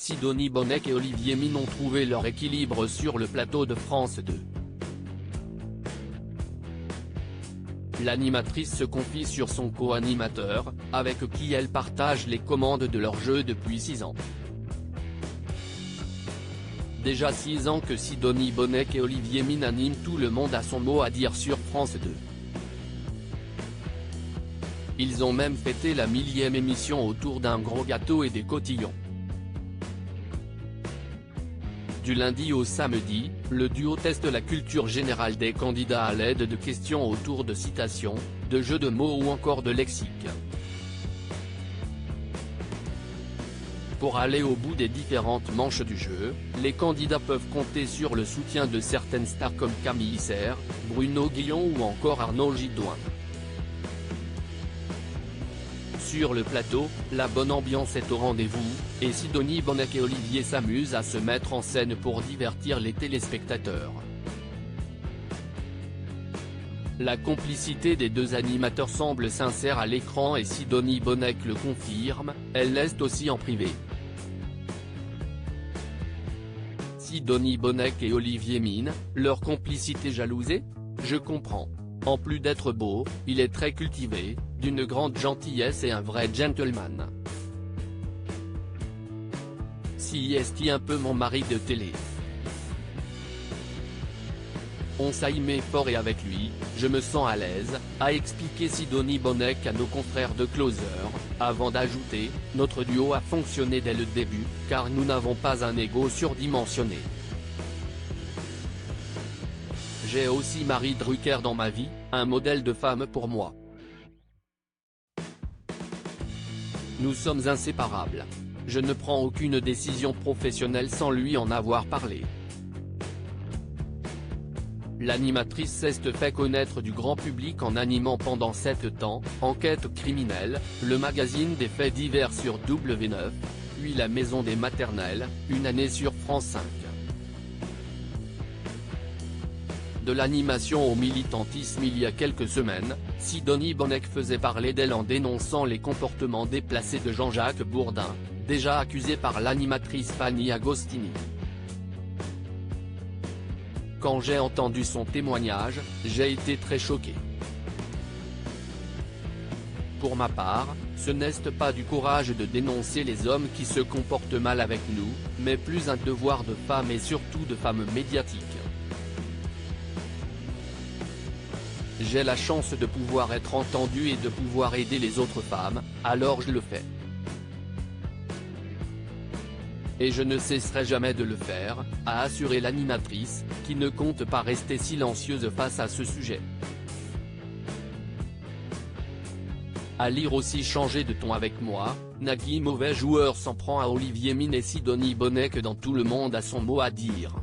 Sidonie Bonnec et Olivier Mine ont trouvé leur équilibre sur le plateau de France 2. L'animatrice se confie sur son co-animateur, avec qui elle partage les commandes de leur jeu depuis 6 ans. Déjà 6 ans que Sidonie Bonnec et Olivier Mine animent Tout le monde a son mot à dire sur France 2. Ils ont même fêté la 1000e émission autour d'un gros gâteau et des cotillons. Du lundi au samedi, le duo teste la culture générale des candidats à l'aide de questions autour de citations, de jeux de mots ou encore de lexique. Pour aller au bout des différentes manches du jeu, les candidats peuvent compter sur le soutien de certaines stars comme Camille Isser, Bruno Guillon ou encore Arnaud Gidouin. Sur le plateau, la bonne ambiance est au rendez-vous, et Sidonie Bonnec et Olivier s'amusent à se mettre en scène pour divertir les téléspectateurs. La complicité des deux animateurs semble sincère à l'écran et Sidonie Bonnec le confirme, elle l'est aussi en privé. Sidonie Bonnec et Olivier Mine, leur complicité jalousée ? Je comprends. En plus d'être beau, il est très cultivé, d'une grande gentillesse et un vrai gentleman. Si est un peu mon mari de télé. On s'aimait fort et avec lui, je me sens à l'aise, a expliqué Sidonie Bonnec à nos confrères de Closer, avant d'ajouter, notre duo a fonctionné dès le début, car nous n'avons pas un ego surdimensionné. J'ai aussi Marie Drucker dans ma vie, un modèle de femme pour moi. Nous sommes inséparables. Je ne prends aucune décision professionnelle sans lui en avoir parlé. L'animatrice s'est fait connaître du grand public en animant pendant 7 ans, Enquête criminelle, le magazine des faits divers sur W9, puis La Maison des maternelles, une année sur France 5. De l'animation au militantisme il y a quelques semaines, Sidonie Bonnec faisait parler d'elle en dénonçant les comportements déplacés de Jean-Jacques Bourdin, déjà accusé par l'animatrice Fanny Agostini. Quand j'ai entendu son témoignage, j'ai été très choqué. Pour ma part, ce n'est pas du courage de dénoncer les hommes qui se comportent mal avec nous, mais plus un devoir de femme et surtout de femme médiatique. J'ai la chance de pouvoir être entendue et de pouvoir aider les autres femmes, alors je le fais. Et je ne cesserai jamais de le faire, a assuré l'animatrice, qui ne compte pas rester silencieuse face à ce sujet. À lire aussi Changer de ton avec moi, Nagui mauvais joueur s'en prend à Olivier Mine et Sidonie Bonnec dans Tout le monde a son mot à dire.